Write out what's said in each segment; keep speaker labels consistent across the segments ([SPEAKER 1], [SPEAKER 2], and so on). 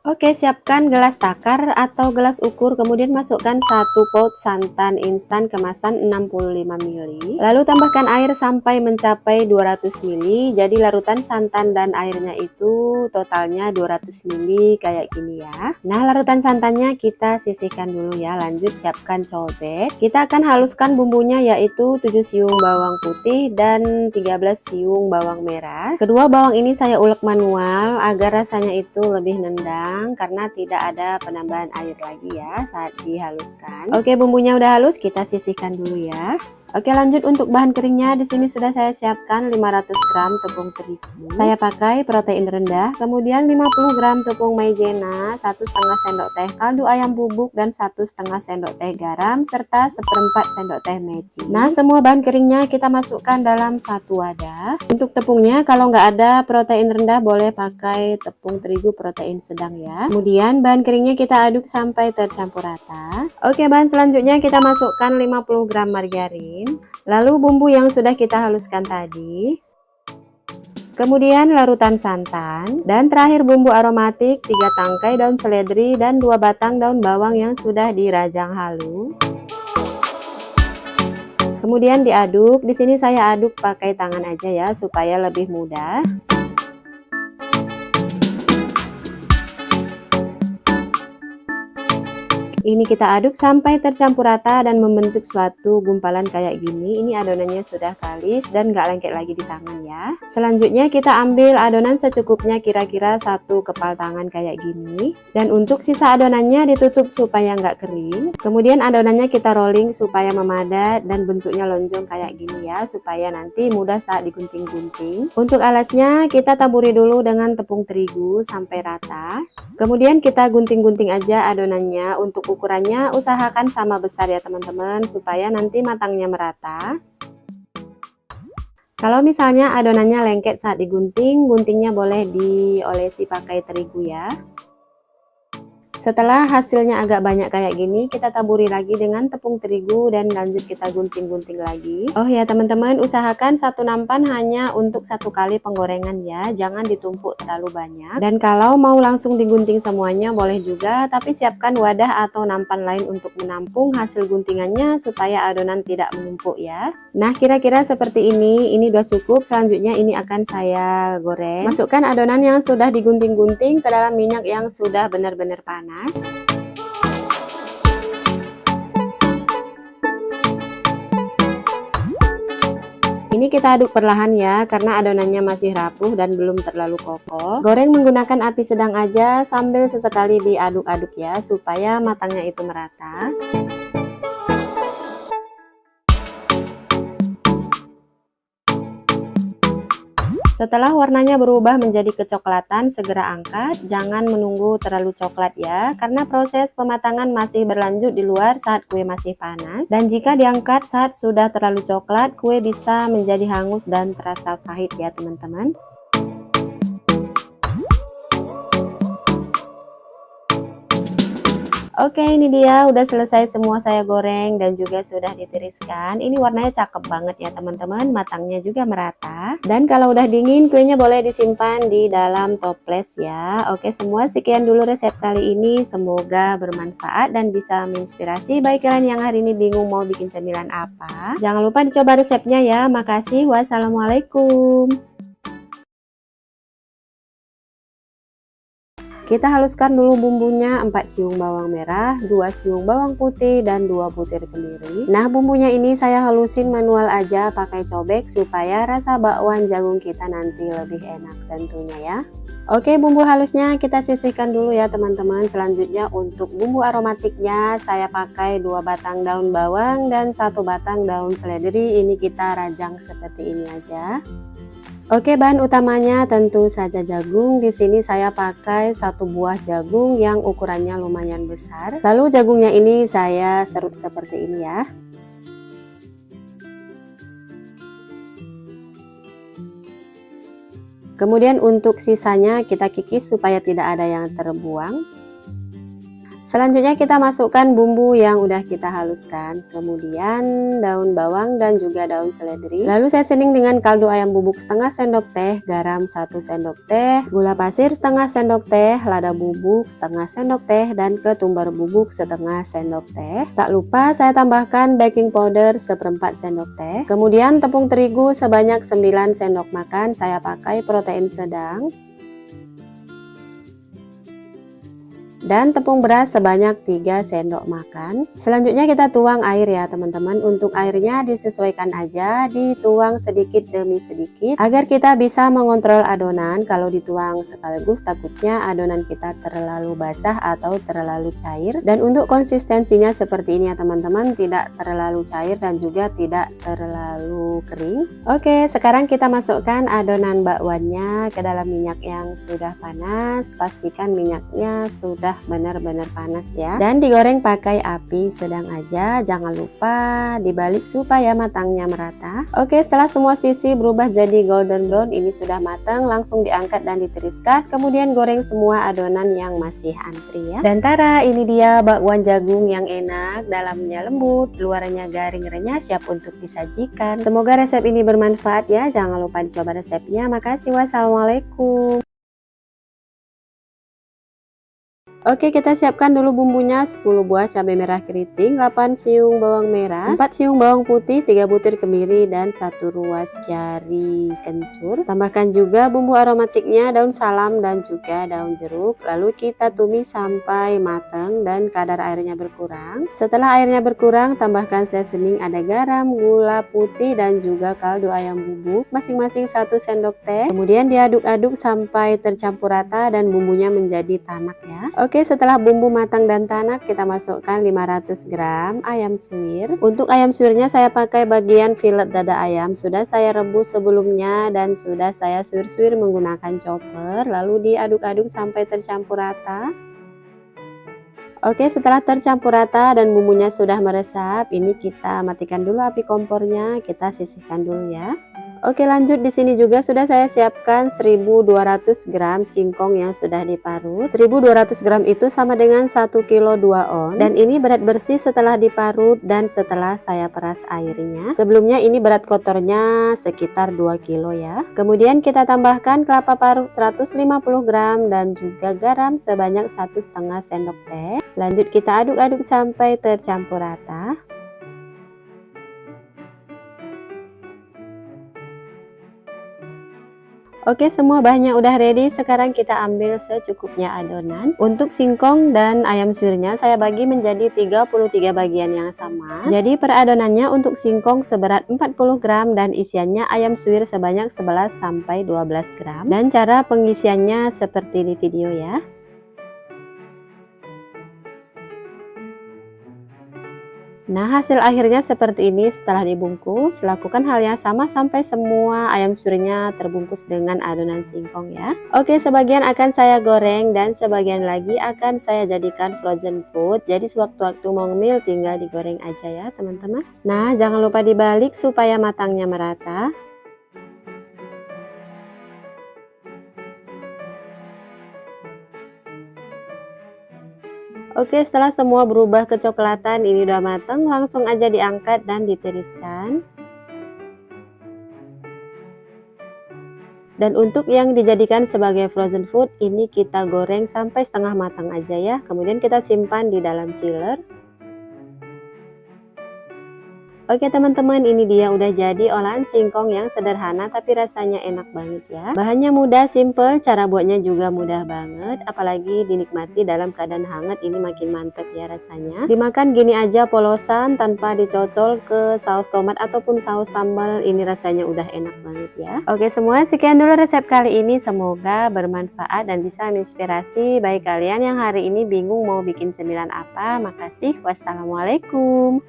[SPEAKER 1] Oke, siapkan gelas takar atau gelas ukur, kemudian masukkan 1 pot santan instan kemasan 65 ml. Lalu tambahkan air sampai mencapai 200 ml. Jadi larutan santan dan airnya itu totalnya 200 ml kayak gini ya. Nah, larutan santannya kita sisihkan dulu ya. Lanjut siapkan cobek. Kita akan haluskan bumbunya yaitu 7 siung bawang putih dan 13 siung bawang merah. Kedua bawang ini saya ulek manual agar rasanya itu lebih nendang karena tidak ada penambahan air lagi ya saat dihaluskan. Oke, bumbunya udah halus, kita sisihkan dulu ya. Oke, lanjut untuk bahan keringnya. Di sini sudah saya siapkan 500 gram tepung terigu. Saya pakai protein rendah, kemudian 50 gram tepung maizena, 1,5 sendok teh kaldu ayam bubuk dan 1,5 sendok teh garam serta 1/4 sendok teh mecin. Nah, semua bahan keringnya kita masukkan dalam satu wadah. Untuk tepungnya kalau nggak ada protein rendah boleh pakai tepung terigu protein sedang ya. Kemudian bahan keringnya kita aduk sampai tercampur rata. Oke, bahan selanjutnya kita masukkan 50 gram margarin. Lalu bumbu yang sudah kita haluskan tadi, kemudian larutan santan, dan terakhir bumbu aromatik 3 tangkai daun seledri dan 2 batang daun bawang yang sudah dirajang halus. Kemudian diaduk. Di sini saya aduk pakai tangan aja ya supaya lebih mudah. Ini kita aduk sampai tercampur rata dan membentuk suatu gumpalan kayak gini. Ini adonannya sudah kalis dan nggak lengket lagi di tangan ya. Selanjutnya kita ambil adonan secukupnya, kira-kira 1 kepal tangan kayak gini. Dan untuk sisa adonannya ditutup supaya nggak kering. Kemudian adonannya kita rolling supaya memadat dan bentuknya lonjong kayak gini ya, supaya nanti mudah saat digunting-gunting. Untuk alasnya kita taburi dulu dengan tepung terigu sampai rata. Kemudian kita gunting-gunting aja adonannya. Untuk ukurannya usahakan sama besar ya teman-teman, supaya nanti matangnya merata. Kalau misalnya adonannya lengket saat digunting, guntingnya boleh diolesi pakai terigu ya. Setelah hasilnya agak banyak kayak gini, kita taburi lagi dengan tepung terigu dan lanjut kita gunting-gunting lagi. Oh ya teman-teman, usahakan satu nampan hanya untuk 1 kali penggorengan ya, jangan ditumpuk terlalu banyak. Dan kalau mau langsung digunting semuanya boleh juga, tapi siapkan wadah atau nampan lain untuk menampung hasil guntingannya supaya adonan tidak menumpuk ya. Nah, kira-kira seperti ini udah cukup. Selanjutnya ini akan saya goreng. Masukkan adonan yang sudah digunting-gunting ke dalam minyak yang sudah benar-benar panas. Ini kita aduk perlahan ya, karena adonannya masih rapuh dan belum terlalu kokoh. Goreng menggunakan api sedang aja sambil sesekali diaduk-aduk ya, supaya matangnya itu merata. Setelah warnanya berubah menjadi kecoklatan, segera angkat. Jangan menunggu terlalu coklat ya, karena proses pematangan masih berlanjut di luar saat kue masih panas. Dan jika diangkat saat sudah terlalu coklat, kue bisa menjadi hangus dan terasa pahit ya teman-teman. Oke, ini dia udah selesai semua saya goreng dan juga sudah ditiriskan. Ini warnanya cakep banget ya teman-teman, matangnya juga merata. Dan kalau udah dingin, kuenya boleh disimpan di dalam toples ya. Oke, semua sekian dulu resep kali ini. Semoga bermanfaat dan bisa menginspirasi bagi kalian yang hari ini bingung mau bikin cemilan apa. Jangan lupa dicoba resepnya ya. Makasih. Wassalamualaikum. Kita haluskan dulu bumbunya, 4 siung bawang merah, 2 siung bawang putih, dan 2 butir kemiri. Nah, bumbunya ini saya halusin manual aja pakai cobek supaya rasa bakwan jagung kita nanti lebih enak tentunya ya. Oke, bumbu halusnya kita sisihkan dulu ya teman-teman. Selanjutnya untuk bumbu aromatiknya saya pakai 2 batang daun bawang dan 1 batang daun seledri. Ini kita rajang seperti ini aja. Oke, bahan utamanya tentu saja jagung. Di sini saya pakai 1 buah jagung yang ukurannya lumayan besar. Lalu jagungnya ini saya serut seperti ini ya. Kemudian untuk sisanya kita kikis supaya tidak ada yang terbuang. Selanjutnya kita masukkan bumbu yang udah kita haluskan, kemudian daun bawang dan juga daun seledri. Lalu saya sening dengan kaldu ayam bubuk setengah sendok teh, garam 1 sendok teh, gula pasir setengah sendok teh, lada bubuk setengah sendok teh, dan ketumbar bubuk setengah sendok teh. Tak lupa saya tambahkan baking powder 1/4 sendok teh. Kemudian tepung terigu sebanyak 9 sendok makan, saya pakai protein sedang. Dan tepung beras sebanyak 3 sendok makan. Selanjutnya kita tuang air ya teman-teman. Untuk airnya disesuaikan aja, dituang sedikit demi sedikit agar kita bisa mengontrol adonan. Kalau dituang sekaligus takutnya adonan kita terlalu basah atau terlalu cair. Dan untuk konsistensinya seperti ini ya teman-teman, tidak terlalu cair dan juga tidak terlalu kering. Oke, sekarang kita masukkan adonan bakwannya ke dalam minyak yang sudah panas. Pastikan minyaknya sudah benar-benar panas ya, dan digoreng pakai api sedang aja, jangan lupa dibalik supaya matangnya merata. Oke, setelah semua sisi berubah jadi golden brown, ini sudah matang, langsung diangkat dan ditiriskan, kemudian goreng semua adonan yang masih antri ya. Dan tara, ini dia bakwan jagung yang enak, dalamnya lembut, luarnya garing renyah, siap untuk disajikan. Semoga resep ini bermanfaat ya, jangan lupa dicoba resepnya. Makasih, wassalamualaikum. Oke, kita siapkan dulu bumbunya. 10 buah cabai merah keriting, 8 siung bawang merah, 4 siung bawang putih, 3 butir kemiri, dan 1 ruas jari kencur. Tambahkan juga bumbu aromatiknya, daun salam dan juga daun jeruk. Lalu kita tumis sampai matang dan kadar airnya berkurang. Setelah airnya berkurang, tambahkan seasoning, ada garam, gula putih, dan juga kaldu ayam bubuk masing-masing 1 sendok teh. Kemudian diaduk-aduk sampai tercampur rata dan bumbunya menjadi tanak ya. Oke, setelah bumbu matang dan tanak, kita masukkan 500 gram ayam suwir. Untuk ayam suwirnya saya pakai bagian filet dada ayam. Sudah saya rebus sebelumnya dan sudah saya suwir-suwir menggunakan chopper. Lalu diaduk-aduk sampai tercampur rata. Oke, setelah tercampur rata dan bumbunya sudah meresap, ini kita matikan dulu api kompornya, kita sisihkan dulu ya. Oke, lanjut, di sini juga sudah saya siapkan 1200 gram singkong yang sudah diparut. 1200 gram itu sama dengan 1 kilo 2 ons. Dan ini berat bersih setelah diparut dan setelah saya peras airnya. Sebelumnya ini berat kotornya sekitar 2 kilo ya. Kemudian kita tambahkan kelapa parut 150 gram dan juga garam sebanyak 1,5 sendok teh. Lanjut kita aduk-aduk sampai tercampur rata. Oke, semua bahannya udah ready. Sekarang kita ambil secukupnya adonan. Untuk singkong dan ayam suwirnya saya bagi menjadi 33 bagian yang sama. Jadi per adonannya untuk singkong seberat 40 gram dan isiannya ayam suwir sebanyak 11-12 gram. Dan cara pengisiannya seperti di video ya. Nah, hasil akhirnya seperti ini setelah dibungkus. Lakukan hal yang sama sampai semua ayam suwirnya terbungkus dengan adonan singkong ya. Oke, sebagian akan saya goreng dan sebagian lagi akan saya jadikan frozen food. Jadi sewaktu-waktu mau ngemil tinggal digoreng aja ya teman-teman. Nah, jangan lupa dibalik supaya matangnya merata. Oke, setelah semua berubah kecoklatan, ini udah matang, langsung aja diangkat dan ditiriskan. Dan untuk yang dijadikan sebagai frozen food, ini kita goreng sampai setengah matang aja ya. Kemudian kita simpan di dalam chiller. Oke teman-teman, ini dia udah jadi olahan singkong yang sederhana tapi rasanya enak banget ya. Bahannya mudah, simple, cara buatnya juga mudah banget. Apalagi dinikmati dalam keadaan hangat, ini makin mantep ya rasanya. Dimakan gini aja polosan tanpa dicocol ke saus tomat ataupun saus sambal, ini rasanya udah enak banget ya. Oke semua, sekian dulu resep kali ini. Semoga bermanfaat dan bisa menginspirasi bagi kalian yang hari ini bingung mau bikin cemilan apa. Makasih, wassalamualaikum.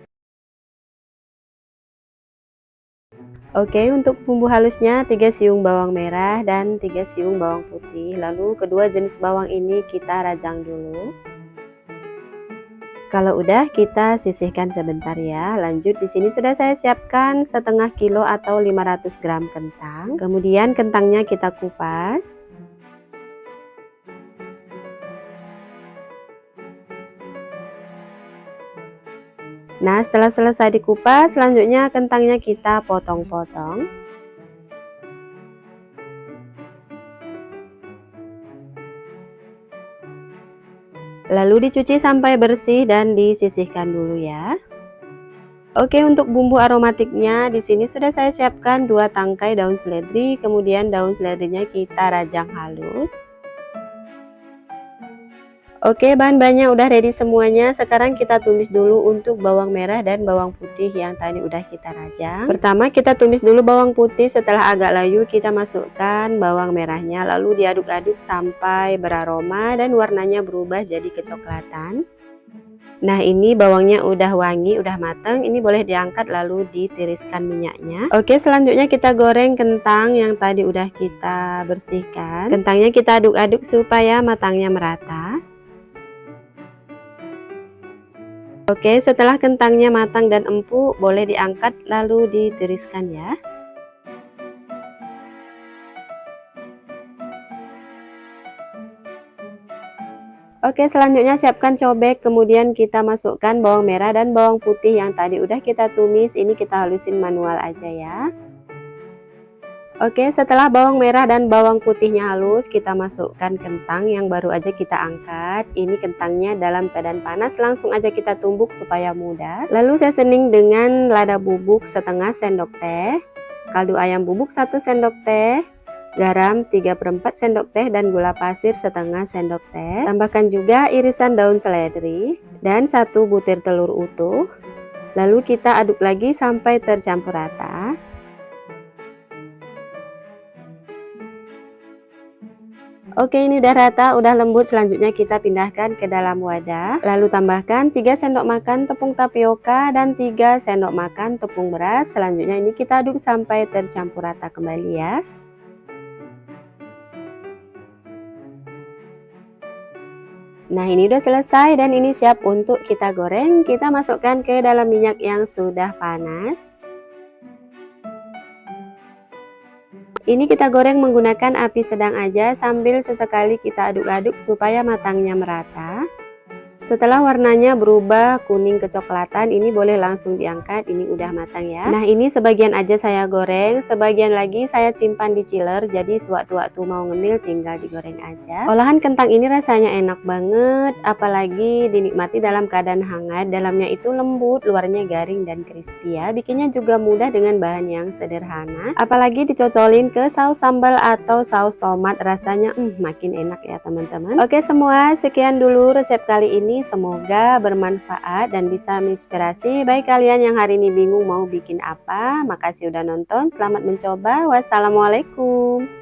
[SPEAKER 1] Oke, untuk bumbu halusnya 3 siung bawang merah dan 3 siung bawang putih. Lalu kedua jenis bawang ini kita rajang dulu. Kalau udah, kita sisihkan sebentar ya. Lanjut, di sini sudah saya siapkan setengah kilo atau 500 gram kentang. Kemudian kentangnya kita kupas. Nah, setelah selesai dikupas, selanjutnya kentangnya kita potong-potong. Lalu dicuci sampai bersih dan disisihkan dulu ya. Oke, untuk bumbu aromatiknya di sini sudah saya siapkan 2 tangkai daun seledri, kemudian daun seledrinya kita rajang halus. Oke, bahan-bahannya udah ready semuanya. Sekarang kita tumis dulu untuk bawang merah dan bawang putih yang tadi udah kita rajang. Pertama kita tumis dulu bawang putih, setelah agak layu kita masukkan bawang merahnya, lalu diaduk-aduk sampai beraroma dan warnanya berubah jadi kecoklatan. Nah, ini bawangnya udah wangi, udah matang, ini boleh diangkat lalu ditiriskan minyaknya. Oke, selanjutnya kita goreng kentang yang tadi udah kita bersihkan. Kentangnya kita aduk-aduk supaya matangnya merata. Oke, setelah kentangnya matang dan empuk, boleh diangkat lalu ditiriskan ya. Oke, selanjutnya siapkan cobek, kemudian kita masukkan bawang merah dan bawang putih yang tadi udah kita tumis, ini kita halusin manual aja ya. Oke, setelah bawang merah dan bawang putihnya halus, kita masukkan kentang yang baru aja kita angkat. Ini kentangnya dalam keadaan panas, langsung aja kita tumbuk supaya mudah. Lalu saya sening dengan lada bubuk setengah sendok teh, kaldu ayam bubuk 1 sendok teh, garam 3/4 sendok teh, dan gula pasir setengah sendok teh. Tambahkan juga irisan daun seledri dan 1 butir telur utuh. Lalu kita aduk lagi sampai tercampur rata. Oke, ini udah rata, udah lembut. Selanjutnya kita pindahkan ke dalam wadah. Lalu tambahkan 3 sendok makan tepung tapioka dan 3 sendok makan tepung beras. Selanjutnya ini kita aduk sampai tercampur rata kembali ya. Nah, ini udah selesai dan ini siap untuk kita goreng. Kita masukkan ke dalam minyak yang sudah panas. Ini kita goreng menggunakan api sedang aja sambil sesekali kita aduk-aduk supaya matangnya merata. Setelah warnanya berubah kuning kecoklatan, ini boleh langsung diangkat, ini udah matang ya. Nah, ini sebagian aja saya goreng, sebagian lagi saya simpan di chiller, jadi sewaktu-waktu mau ngemil tinggal digoreng aja. Olahan kentang ini rasanya enak banget, apalagi dinikmati dalam keadaan hangat. Dalamnya itu lembut, luarnya garing dan crispy ya. Bikinnya juga mudah dengan bahan yang sederhana. Apalagi dicocolin ke saus sambal atau saus tomat, rasanya makin enak ya teman-teman. Oke semua, sekian dulu resep kali ini. Semoga bermanfaat dan bisa menginspirasi bagi kalian yang hari ini bingung mau bikin apa. Makasih udah nonton, selamat mencoba. Wassalamualaikum.